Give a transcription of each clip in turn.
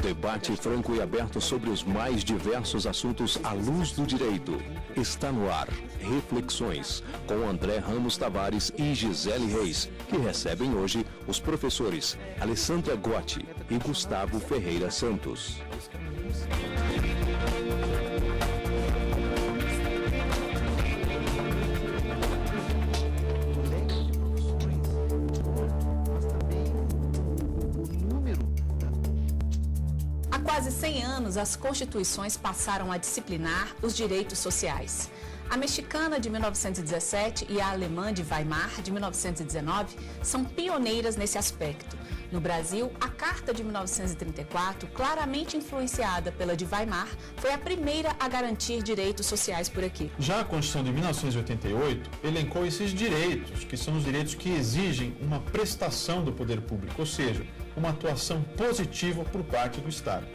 debate franco e aberto sobre os mais diversos assuntos à luz do direito. Está no ar Reflexões, com André Ramos Tavares e Gisele Reis, que recebem hoje os professores Alessandra Gotti e Gustavo Ferreira Santos. Há quase 100 anos, as constituições passaram a disciplinar os direitos sociais. A mexicana de 1917 e a alemã de Weimar de 1919 são pioneiras nesse aspecto. No Brasil, a Carta de 1934, claramente influenciada pela de Weimar, foi a primeira a garantir direitos sociais por aqui. Já a Constituição de 1988 elencou esses direitos, que são os direitos que exigem uma prestação do poder público, ou seja, uma atuação positiva por parte do Estado.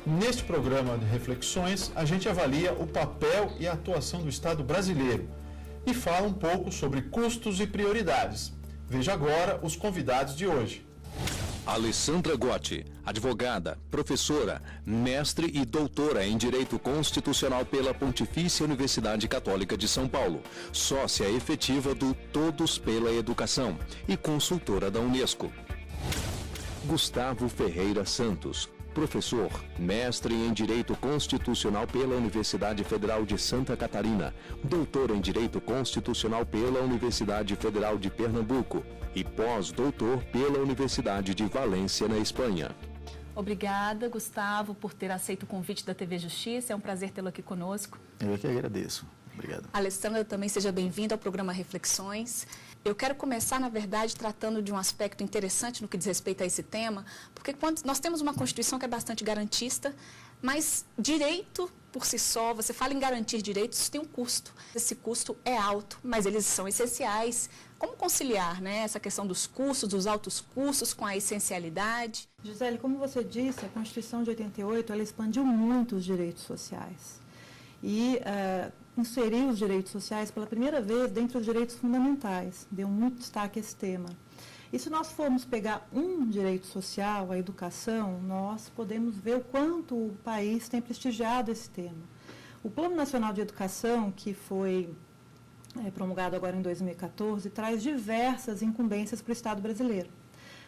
Neste programa de reflexões, a gente avalia o papel e a atuação do Estado brasileiro e fala um pouco sobre custos e prioridades. Veja agora os convidados de hoje. Alessandra Gotti, advogada, professora, mestre e doutora em Direito Constitucional pela Pontifícia Universidade Católica de São Paulo, sócia efetiva do Todos pela Educação e consultora da Unesco. Gustavo Ferreira Santos, professor, mestre em Direito Constitucional pela Universidade Federal de Santa Catarina, doutor em Direito Constitucional pela Universidade Federal de Pernambuco e pós-doutor pela Universidade de Valência, na Espanha. Obrigada, Gustavo, por ter aceito o convite da TV Justiça. É um prazer tê-lo aqui conosco. Eu que agradeço. Obrigado. Alessandra, também seja bem-vinda ao programa Reflexões. Eu quero começar, na verdade, tratando de um aspecto interessante no que diz respeito a esse tema, porque quando nós temos uma Constituição que é bastante garantista, mas direito por si só, você fala em garantir direitos, tem um custo. Esse custo é alto, mas eles são essenciais. Como conciliar, né, essa questão dos custos, dos altos custos com a essencialidade? Gisele, como você disse, a Constituição de 88, ela expandiu muito os direitos sociais. E inseriu os direitos sociais pela primeira vez dentre os direitos fundamentais. Deu muito destaque a esse tema. E se nós formos pegar um direito social, a educação, nós podemos ver o quanto o país tem prestigiado esse tema. O Plano Nacional de Educação, que foi promulgado agora em 2014, traz diversas incumbências para o Estado brasileiro.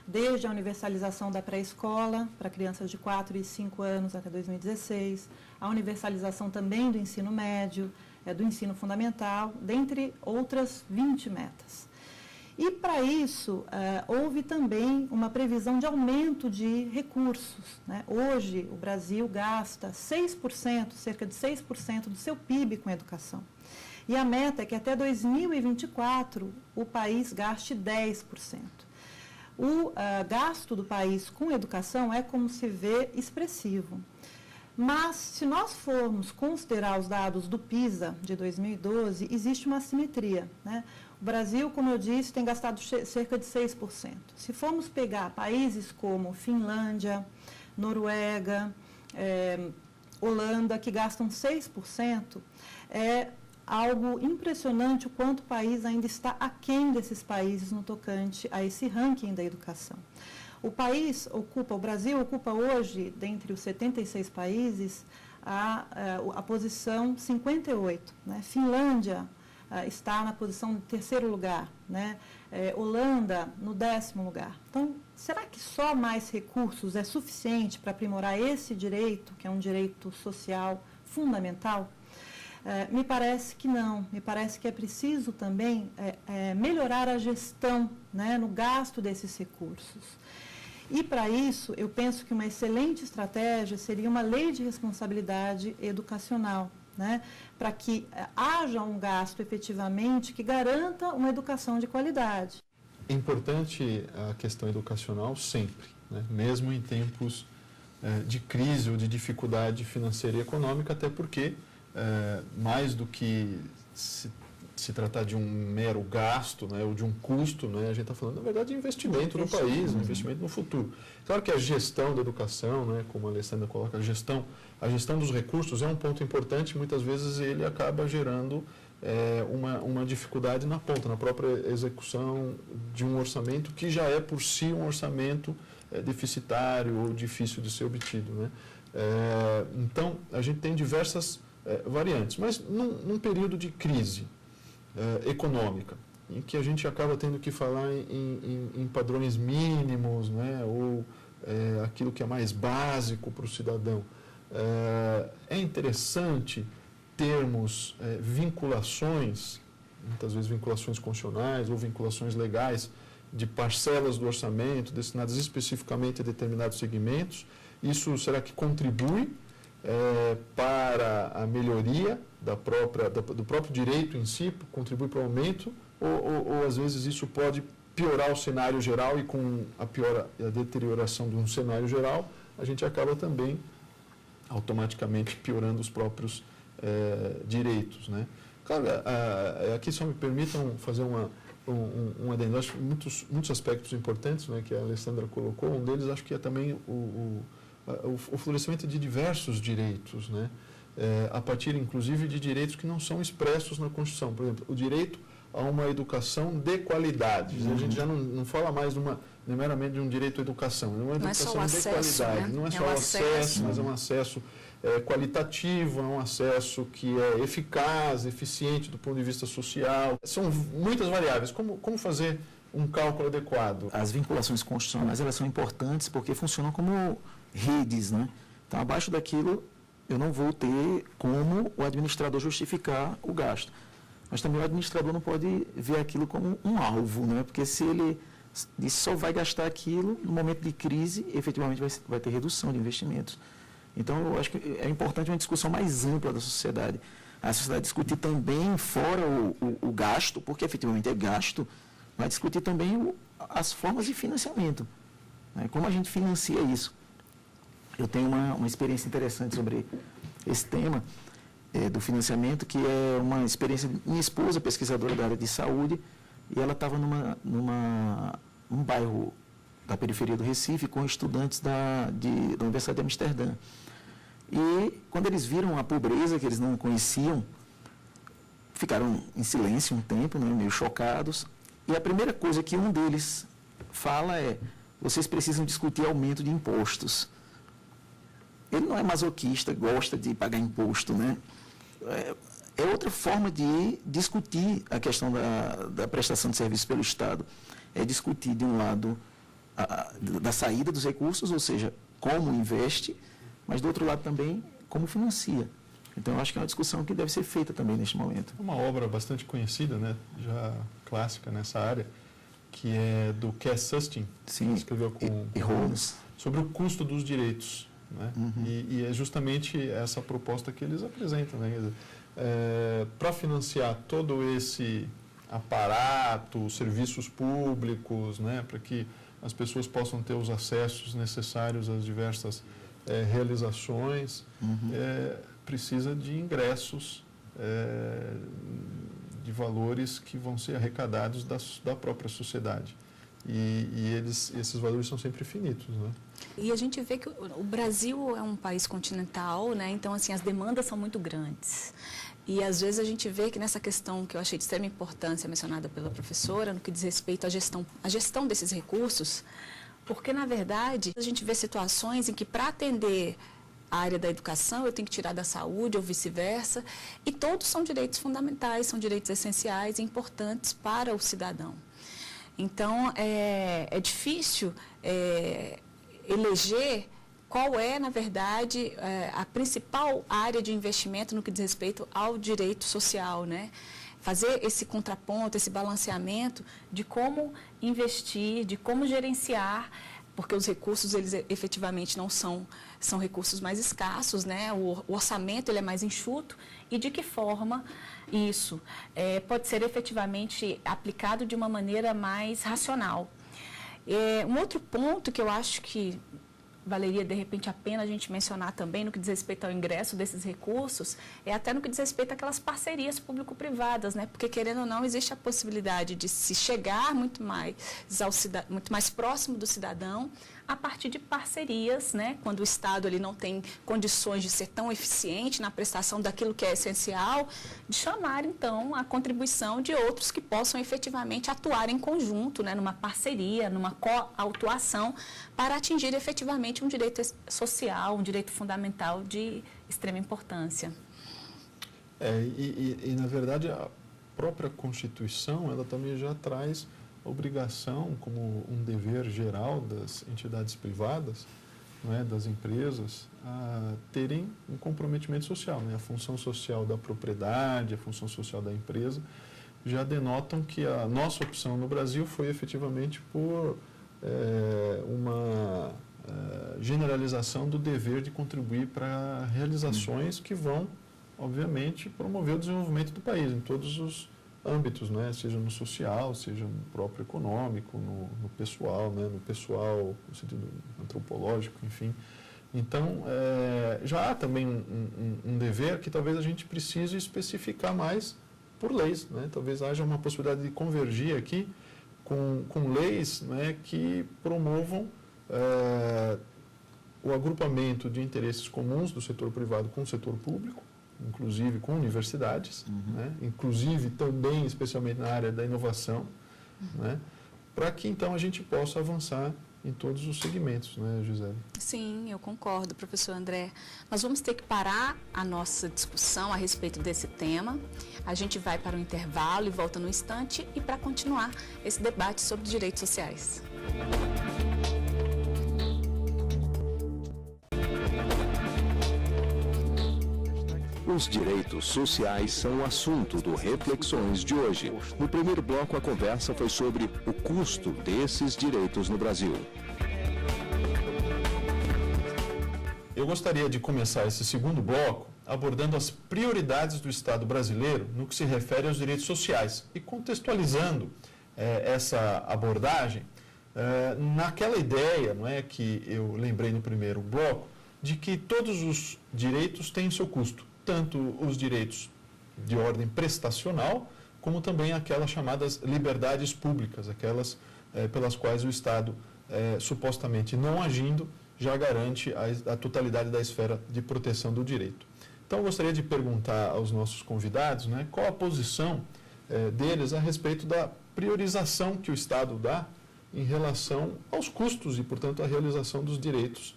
Desde a universalização da pré-escola para crianças de 4 e 5 anos até 2016, a universalização também do ensino médio, do ensino fundamental, dentre outras 20 metas. E, para isso, houve também uma previsão de aumento de recursos, né? Hoje, o Brasil gasta 6%, cerca de 6% do seu PIB com educação. E a meta é que até 2024 o país gaste 10%. O gasto do país com educação é, como se vê, expressivo. Mas, se nós formos considerar os dados do PISA de 2012, existe uma assimetria, né? O Brasil, como eu disse, tem gastado cerca de 6%. Se formos pegar países como Finlândia, Noruega, Holanda, que gastam 6%, é algo impressionante o quanto o país ainda está aquém desses países no tocante a esse ranking da educação. O Brasil ocupa hoje, dentre os 76 países, a posição 58. Né? Finlândia está na posição de 3º lugar, né? Holanda no 10º lugar. Então, será que só mais recursos é suficiente para aprimorar esse direito, que é um direito social fundamental? Me parece que não. Me parece que é preciso também melhorar a gestão, né, no gasto desses recursos. E, para isso, eu penso que uma excelente estratégia seria uma lei de responsabilidade educacional, né, para que haja um gasto efetivamente que garanta uma educação de qualidade. É importante a questão educacional sempre, né, mesmo em tempos de crise ou de dificuldade financeira e econômica, até porque, mais do que se tratar de um mero gasto, né, ou de um custo, né, a gente está falando, na verdade, de investimento no país, investimento no futuro. Claro que a gestão da educação, né, como a Alessandra coloca, a gestão dos recursos é um ponto importante, muitas vezes ele acaba gerando uma dificuldade na ponta, na própria execução de um orçamento que já é por si um orçamento deficitário ou difícil de ser obtido, né? Então, a gente tem diversas variantes, mas num período de crise econômica, em que a gente acaba tendo que falar em padrões mínimos, né? Ou aquilo que é mais básico para o cidadão, é interessante termos vinculações, muitas vezes vinculações constitucionais ou vinculações legais de parcelas do orçamento destinadas especificamente a determinados segmentos. Isso será que contribui para a melhoria do próprio direito em si, contribui para o aumento, ou às vezes isso pode piorar o cenário geral, e com a deterioração de um cenário geral, a gente acaba também automaticamente piorando os próprios direitos, né? Claro, aqui só me permitam fazer um adendo. Acho muitos aspectos importantes, né, que a Alessandra colocou. Um deles acho que é também o florescimento de diversos direitos, né? A partir inclusive de direitos que não são expressos na Constituição. Por exemplo, o direito a uma educação de qualidade. A gente já não fala mais meramente de um direito à educação, é uma educação de qualidade. Não é só o acesso, mas é um acesso qualitativo, é um acesso que é eficaz, eficiente do ponto de vista social. São muitas variáveis. Como fazer um cálculo adequado? As vinculações constitucionais, elas são importantes porque funcionam como redes, né? Então, abaixo daquilo, eu não vou ter como o administrador justificar o gasto. Mas também o administrador não pode ver aquilo como um alvo, né? Porque se ele só vai gastar aquilo, no momento de crise, efetivamente vai ter redução de investimentos. Então, eu acho que é importante uma discussão mais ampla da sociedade. A sociedade discutir também fora o gasto, porque efetivamente é gasto, mas discutir também as formas de financiamento, né? Como a gente financia isso. Eu tenho uma experiência interessante sobre esse tema do financiamento, que é uma experiência de minha esposa, pesquisadora da área de saúde, e ela estava num bairro da periferia do Recife com estudantes da Universidade de Amsterdã. E quando eles viram a pobreza que eles não conheciam, ficaram em silêncio um tempo, né, meio chocados. E a primeira coisa que um deles fala é: vocês precisam discutir aumento de impostos. Ele não é masoquista, gosta de pagar imposto, né? É outra forma de discutir a questão da prestação de serviços pelo Estado. É discutir, de um lado, da saída dos recursos, ou seja, como investe, mas, do outro lado, também, como financia. Então, eu acho que é uma discussão que deve ser feita também neste momento. Uma obra bastante conhecida, né, já clássica nessa área, que é do Cass Sunstein, que escreveu com Holmes, sobre o custo dos direitos. Né? Uhum. E é justamente essa proposta que eles apresentam, né? Para financiar todo esse aparato, serviços públicos, né? Para que as pessoas possam ter os acessos necessários às diversas realizações, precisa de ingressos de valores que vão ser arrecadados da própria sociedade. E esses valores são sempre finitos, né? E a gente vê que o Brasil é um país continental, né? Então, assim, as demandas são muito grandes. E, às vezes, a gente vê que nessa questão que eu achei de extrema importância mencionada pela professora, no que diz respeito à gestão desses recursos, porque, na verdade, a gente vê situações em que, para atender a área da educação, eu tenho que tirar da saúde ou vice-versa, e todos são direitos fundamentais, são direitos essenciais e importantes para o cidadão. Então, é difícil eleger qual é, na verdade, a principal área de investimento no que diz respeito ao direito social, né? Fazer esse contraponto, esse balanceamento de como investir, de como gerenciar, porque os recursos, eles efetivamente não são recursos mais escassos, né? O orçamento, ele é mais enxuto, e de que forma isso pode ser efetivamente aplicado de uma maneira mais racional. Um outro ponto que eu acho que valeria, de repente, a pena a gente mencionar também no que diz respeito ao ingresso desses recursos, é até no que diz respeito àquelas parcerias público-privadas, né? Porque, querendo ou não, existe a possibilidade de se chegar muito mais próximo do cidadão a partir de parcerias, né? Quando o Estado ele não tem condições de ser tão eficiente na prestação daquilo que é essencial, de chamar, então, a contribuição de outros que possam efetivamente atuar em conjunto, né? Numa parceria, numa coautuação, para atingir efetivamente um direito social, um direito fundamental de extrema importância. Na verdade, a própria Constituição, ela também já traz obrigação, como um dever geral das entidades privadas, não é, das empresas, a terem um comprometimento social. Né? A função social da propriedade, a função social da empresa, já denotam que a nossa opção no Brasil foi efetivamente por uma generalização do dever de contribuir para realizações que vão, obviamente, promover o desenvolvimento do país em todos os âmbitos, né? Seja no social, seja no próprio econômico, no pessoal, né? No pessoal, no sentido antropológico, enfim. Então, já há também um dever que talvez a gente precise especificar mais por leis, né? Talvez haja uma possibilidade de convergir aqui com leis, né, que promovam o agrupamento de interesses comuns do setor privado com o setor público, inclusive com universidades, né? Inclusive também, especialmente na área da inovação, né? Para que então a gente possa avançar em todos os segmentos, né, Gisele? Sim, eu concordo, professor André. Nós vamos ter que parar a nossa discussão a respeito desse tema. A gente vai para o intervalo e volta no instante e para continuar esse debate sobre direitos sociais. Os direitos sociais são o assunto do Reflexões de hoje. No primeiro bloco, a conversa foi sobre o custo desses direitos no Brasil. Eu gostaria de começar esse segundo bloco abordando as prioridades do Estado brasileiro no que se refere aos direitos sociais e contextualizando essa abordagem naquela ideia, não é, que eu lembrei no primeiro bloco, de que todos os direitos têm seu custo. Tanto os direitos de ordem prestacional, como também aquelas chamadas liberdades públicas, aquelas pelas quais o Estado, supostamente não agindo, já garante a totalidade da esfera de proteção do direito. Então, eu gostaria de perguntar aos nossos convidados, né, qual a posição deles a respeito da priorização que o Estado dá em relação aos custos e, portanto, à realização dos direitos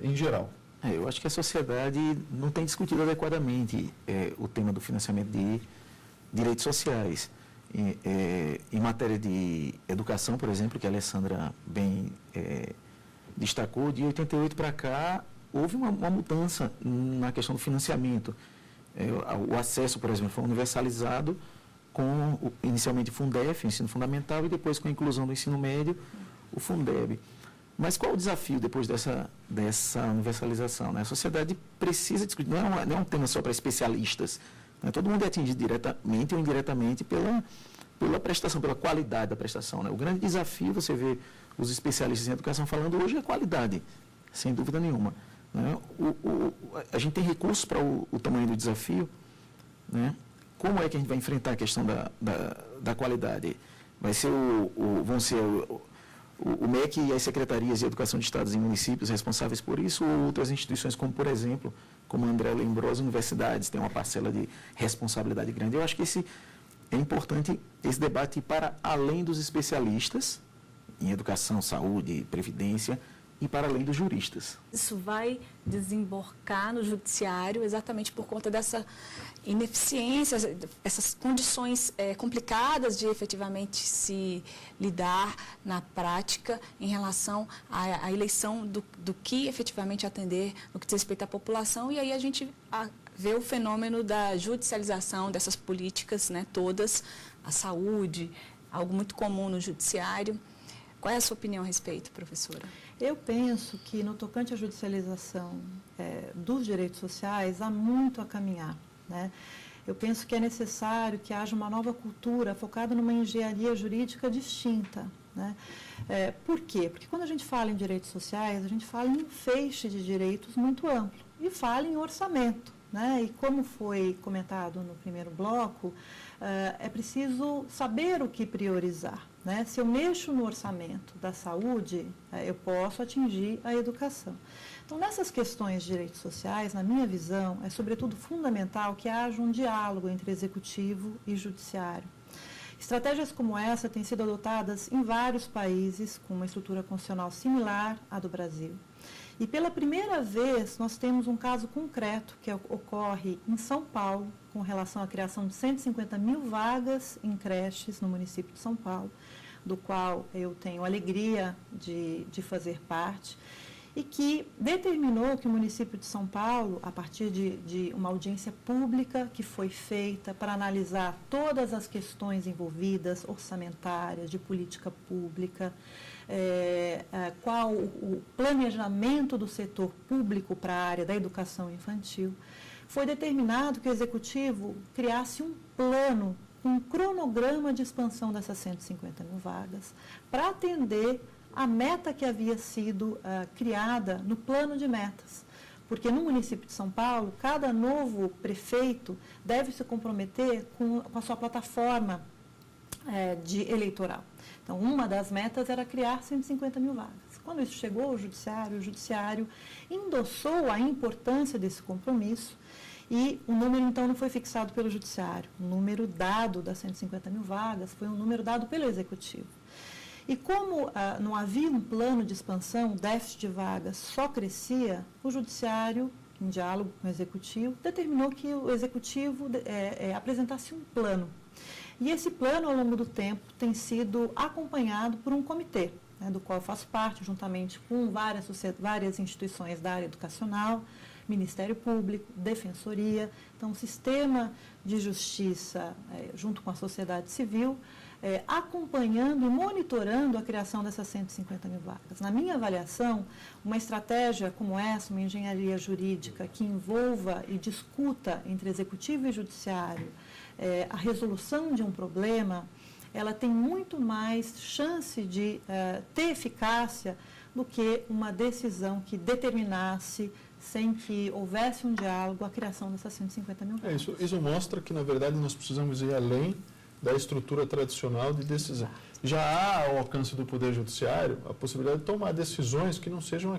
em geral. Eu acho que a sociedade não tem discutido adequadamente o tema do financiamento de direitos sociais. Em matéria de educação, por exemplo, que a Alessandra bem destacou, de 88 para cá, houve uma mudança na questão do financiamento. O acesso, por exemplo, foi universalizado com inicialmente o Fundef, o ensino fundamental, e depois com a inclusão do ensino médio, o Fundeb. Mas qual o desafio depois dessa universalização? Né? A sociedade precisa discutir, não é um tema só para especialistas. Né? Todo mundo é atingido diretamente ou indiretamente pela prestação, pela qualidade da prestação. Né? O grande desafio, você vê os especialistas em educação falando hoje, é qualidade, sem dúvida nenhuma. Né? A gente tem recursos para o tamanho do desafio. Né? Como é que a gente vai enfrentar a questão da qualidade? Vão ser o MEC e as secretarias de educação de estados e municípios responsáveis por isso, ou outras instituições como, por exemplo, como a André lembrou, as universidades têm uma parcela de responsabilidade grande. Eu acho que é importante esse debate ir para além dos especialistas em educação, saúde, previdência, e para além dos juristas. Isso vai desembocar no judiciário exatamente por conta dessa ineficiência, essas condições complicadas de efetivamente se lidar na prática em relação à eleição do que efetivamente atender no que diz respeito à população, e aí a gente vê o fenômeno da judicialização dessas políticas, né, todas, a saúde, algo muito comum no judiciário. Qual é a sua opinião a respeito, professora? Eu penso que, no tocante à judicialização dos direitos sociais, há muito a caminhar. Né? Eu penso que é necessário que haja uma nova cultura focada numa engenharia jurídica distinta. Né? Por quê? Porque quando a gente fala em direitos sociais, a gente fala em um feixe de direitos muito amplo e fala em orçamento. né? E como foi comentado no primeiro bloco, é preciso saber o que priorizar, né? Se eu mexo no orçamento da saúde, eu posso atingir a educação. Então, nessas questões de direitos sociais, na minha visão, é sobretudo fundamental que haja um diálogo entre executivo e judiciário. Estratégias como essa têm sido adotadas em vários países com uma estrutura constitucional similar à do Brasil. E pela primeira vez, nós temos um caso concreto que ocorre em São Paulo, com relação à criação de 150 mil vagas em creches no município de São Paulo, do qual eu tenho a alegria de fazer parte, e que determinou que o município de São Paulo, a partir de uma audiência pública que foi feita para analisar todas as questões envolvidas, orçamentárias, de política pública, qual o planejamento do setor público para a área da educação infantil, foi determinado que o Executivo criasse um plano, um cronograma de expansão dessas 150 mil vagas, para atender a meta que havia sido criada no plano de metas. Porque no município de São Paulo, cada novo prefeito deve se comprometer com a sua plataforma eleitoral. Então, uma das metas era criar 150 mil vagas. Quando isso chegou ao Judiciário, o Judiciário endossou a importância desse compromisso e o número, então, não foi fixado pelo Judiciário. O número dado das 150 mil vagas foi um número dado pelo Executivo. E como não havia um plano de expansão, o déficit de vagas só crescia, o Judiciário, em diálogo com o Executivo, determinou que o Executivo apresentasse um plano. E esse plano, ao longo do tempo, tem sido acompanhado por um comitê, né, do qual eu faço parte, juntamente com várias instituições da área educacional, Ministério Público, Defensoria. Então, o sistema de justiça, junto com a sociedade civil, acompanhando e monitorando a criação dessas 150 mil vagas. Na minha avaliação, uma estratégia como essa, uma engenharia jurídica que envolva e discuta entre executivo e judiciário a resolução de um problema, ela tem muito mais chance de ter eficácia do que uma decisão que determinasse, sem que houvesse um diálogo, a criação dessas 150 mil vagas. Isso mostra que, na verdade, nós precisamos ir além da estrutura tradicional de decisão. Já há ao alcance do Poder Judiciário a possibilidade de tomar decisões que não sejam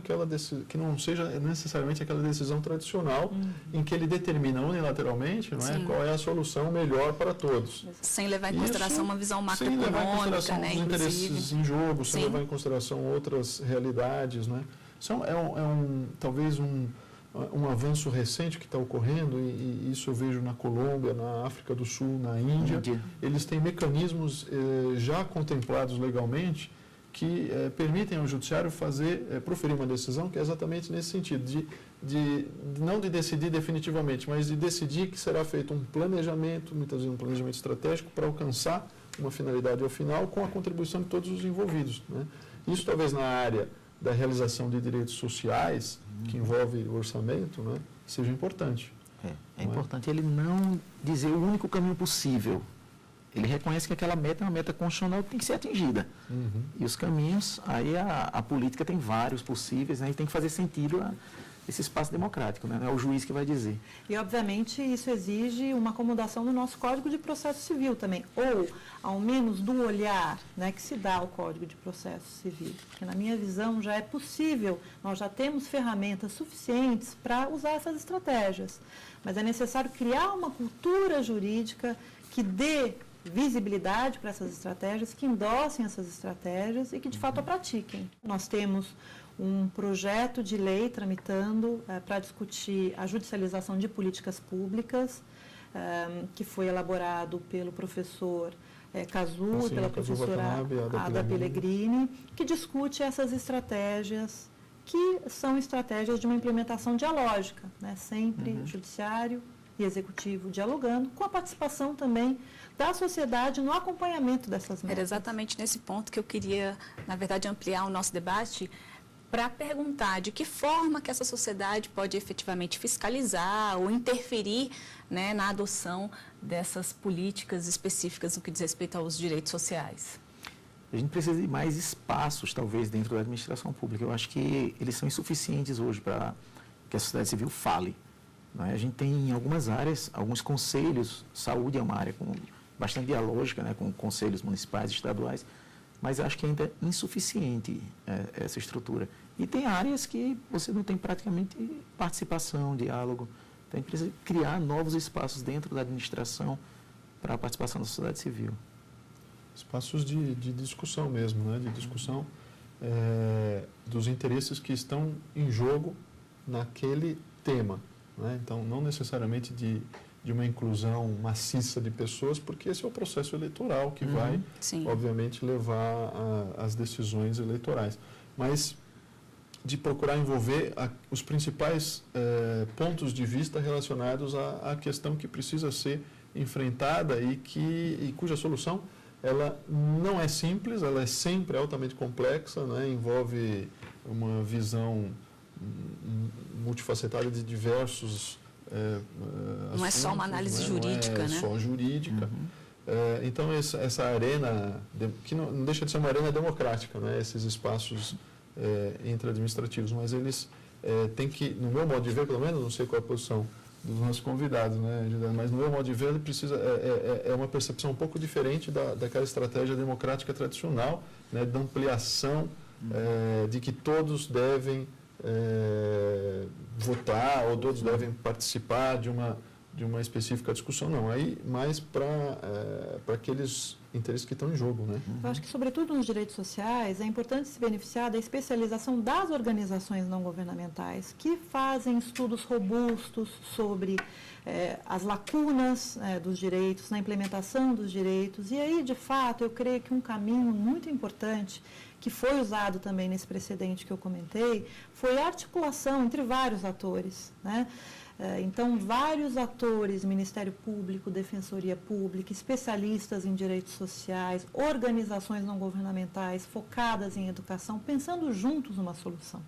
que não seja necessariamente aquela decisão tradicional em que ele determina unilateralmente, não é, qual é a solução melhor para todos. Sem levar em consideração uma visão macroeconômica, sem levar em consideração né, os interesses em jogo, sem levar em consideração outras realidades, né? Isso talvez um avanço recente que está ocorrendo, e isso eu vejo na Colômbia, na África do Sul, na Índia. Eles têm mecanismos já contemplados legalmente que permitem ao judiciário proferir uma decisão que é exatamente nesse sentido, não de decidir definitivamente, mas de decidir que será feito um planejamento, muitas vezes um planejamento estratégico, para alcançar uma finalidade ao final com a contribuição de todos os envolvidos, né? Isso talvez na área da realização de direitos sociais, que envolve o orçamento, né, seja importante. É importante ele não dizer o único caminho possível. Ele reconhece que aquela meta é uma meta constitucional que tem que ser atingida. E os caminhos, aí a política tem vários possíveis, né, e tem que fazer sentido esse espaço democrático, né? É o juiz que vai dizer. E, obviamente, isso exige uma acomodação no nosso Código de Processo Civil também, ou, ao menos, do olhar, né, que se dá ao Código de Processo Civil. Porque, na minha visão, já é possível, nós já temos ferramentas suficientes para usar essas estratégias. Mas é necessário criar uma cultura jurídica que dê visibilidade para essas estratégias, que endossem essas estratégias e que, de fato, a pratiquem. Nós temos um projeto de lei tramitando para discutir a judicialização de políticas públicas, que foi elaborado pelo professor Cazu e pela professora Ada Pellegrini, que discute essas estratégias, que são estratégias de uma implementação dialógica, né? Sempre judiciário e executivo dialogando, com a participação também da sociedade no acompanhamento dessas metas. Era exatamente nesse ponto que eu queria, na verdade, ampliar o nosso debate, para perguntar de que forma que essa sociedade pode efetivamente fiscalizar ou interferir, né, na adoção dessas políticas específicas no que diz respeito aos direitos sociais. A gente precisa de mais espaços, talvez, dentro da administração pública. Eu acho que eles são insuficientes hoje para que a sociedade civil fale. não é? A gente tem em algumas áreas, alguns conselhos, saúde é uma área com bastante dialógica, né, com conselhos municipais e estaduais, mas acho que ainda é insuficiente essa estrutura. E tem áreas que você não tem praticamente participação, diálogo. Então, a gente precisa criar novos espaços dentro da administração para a participação da sociedade civil. Espaços de discussão mesmo, né? De discussão dos interesses que estão em jogo naquele tema. Né? Então, não necessariamente de uma inclusão maciça de pessoas, porque esse é o processo eleitoral que vai, Sim. obviamente, levar às decisões eleitorais. Mas de procurar envolver os principais pontos de vista relacionados à questão que precisa ser enfrentada e cuja solução ela não é simples, ela é sempre altamente complexa, né? Envolve uma visão multifacetada de diversos assuntos. Não é só uma análise jurídica, né? Não é só jurídica. Então, essa arena, que não deixa de ser uma arena democrática, né? Esses espaços intra-administrativos, mas eles têm que, no meu modo de ver, pelo menos, não sei qual é a posição dos nossos convidados, né, mas no meu modo de ver, ele precisa, é uma percepção um pouco diferente daquela estratégia democrática tradicional, né, da ampliação, de que todos devem votar ou todos devem participar de uma específica discussão, não. Aí, mais para aqueles interesses que estão em jogo, né? Eu acho que, sobretudo nos direitos sociais, é importante se beneficiar da especialização das organizações não governamentais, que fazem estudos robustos sobre as lacunas dos direitos, na implementação dos direitos. E aí, de fato, eu creio que um caminho muito importante, que foi usado também nesse precedente que eu comentei, foi a articulação entre vários atores, né? Então, vários atores, Ministério Público, Defensoria Pública, especialistas em direitos sociais, organizações não governamentais focadas em educação, pensando juntos numa solução.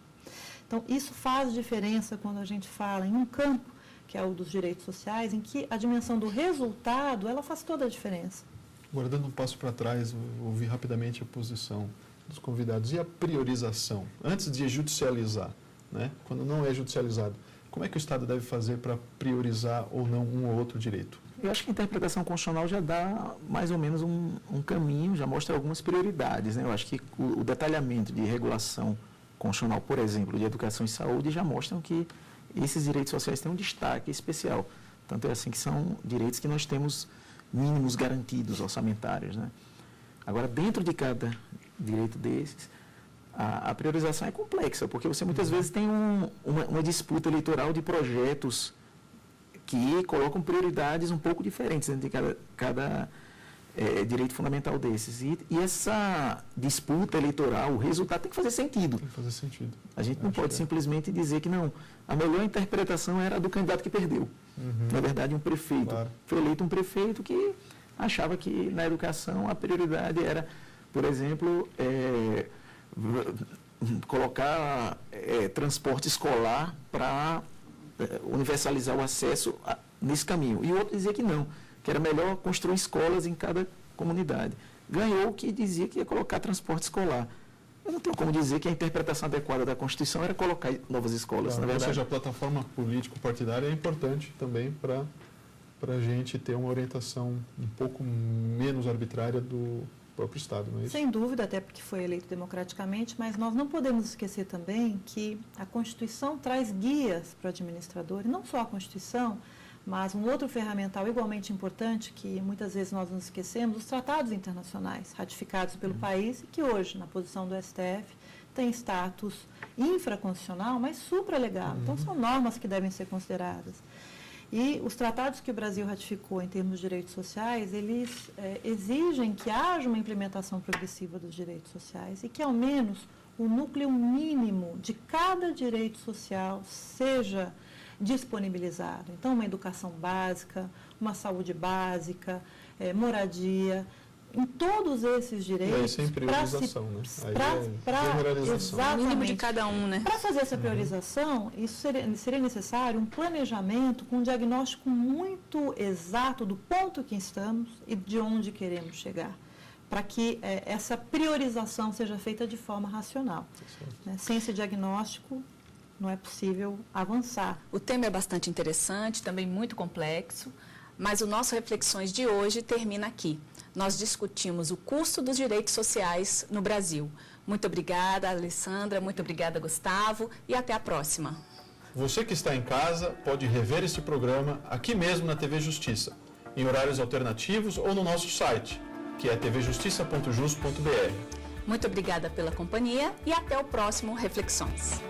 Então, isso faz diferença quando a gente fala em um campo, que é o dos direitos sociais, em que a dimensão do resultado, ela faz toda a diferença. Agora, dando um passo para trás, ouvi rapidamente a posição dos convidados. E a priorização? Antes de judicializar, né? Quando não é judicializado, como é que o Estado deve fazer para priorizar ou não um ou outro direito? Eu acho que a interpretação constitucional já dá mais ou menos um caminho, já mostra algumas prioridades, né? Eu acho que o detalhamento de regulação constitucional, por exemplo, de educação e saúde, já mostram que esses direitos sociais têm um destaque especial. Tanto é assim que são direitos que nós temos mínimos garantidos orçamentários, né? Agora, dentro de cada direito desses, a priorização é complexa, porque você muitas vezes tem uma disputa eleitoral de projetos que colocam prioridades um pouco diferentes dentro de cada direito fundamental desses. E essa disputa eleitoral, o resultado tem que fazer sentido. Tem que fazer sentido. A gente não pode simplesmente dizer que não, a melhor interpretação era a do candidato que perdeu. Na verdade, um prefeito. Claro. Foi eleito um prefeito que achava que na educação a prioridade era, por exemplo, colocar transporte escolar para universalizar o acesso nesse caminho. E o outro dizia que não, que era melhor construir escolas em cada comunidade. Ganhou o que dizia que ia colocar transporte escolar. Eu não tenho como dizer que a interpretação adequada da Constituição era colocar novas escolas, na verdade. Ou seja, a plataforma político-partidária é importante também para a gente ter uma orientação um pouco menos arbitrária do próprio Estado, não é isso? Sem dúvida, até porque foi eleito democraticamente, mas nós não podemos esquecer também que a Constituição traz guias para o administrador, e não só a Constituição, mas um outro ferramental igualmente importante, que muitas vezes nós nos esquecemos, os tratados internacionais ratificados pelo país, e que hoje, na posição do STF, tem status infraconstitucional, mas supralegal. Então, são normas que devem ser consideradas. E os tratados que o Brasil ratificou em termos de direitos sociais, eles exigem que haja uma implementação progressiva dos direitos sociais e que, ao menos, o núcleo mínimo de cada direito social seja disponibilizado. Então, uma educação básica, uma saúde básica, moradia, em todos esses direitos... E aí sem priorização, né? Para o mínimo de cada um, né? Para fazer essa priorização, isso seria necessário um planejamento com um diagnóstico muito exato do ponto que estamos e de onde queremos chegar, para que essa priorização seja feita de forma racional. Né? Sem esse diagnóstico, não é possível avançar. O tema é bastante interessante, também muito complexo, mas o nosso Reflexões de hoje termina aqui. Nós discutimos o custo dos direitos sociais no Brasil. Muito obrigada, Alessandra, muito obrigada, Gustavo, e até a próxima. Você que está em casa pode rever este programa aqui mesmo na TV Justiça, em horários alternativos ou no nosso site, que é tvjustiça.jus.br. Muito obrigada pela companhia e até o próximo Reflexões.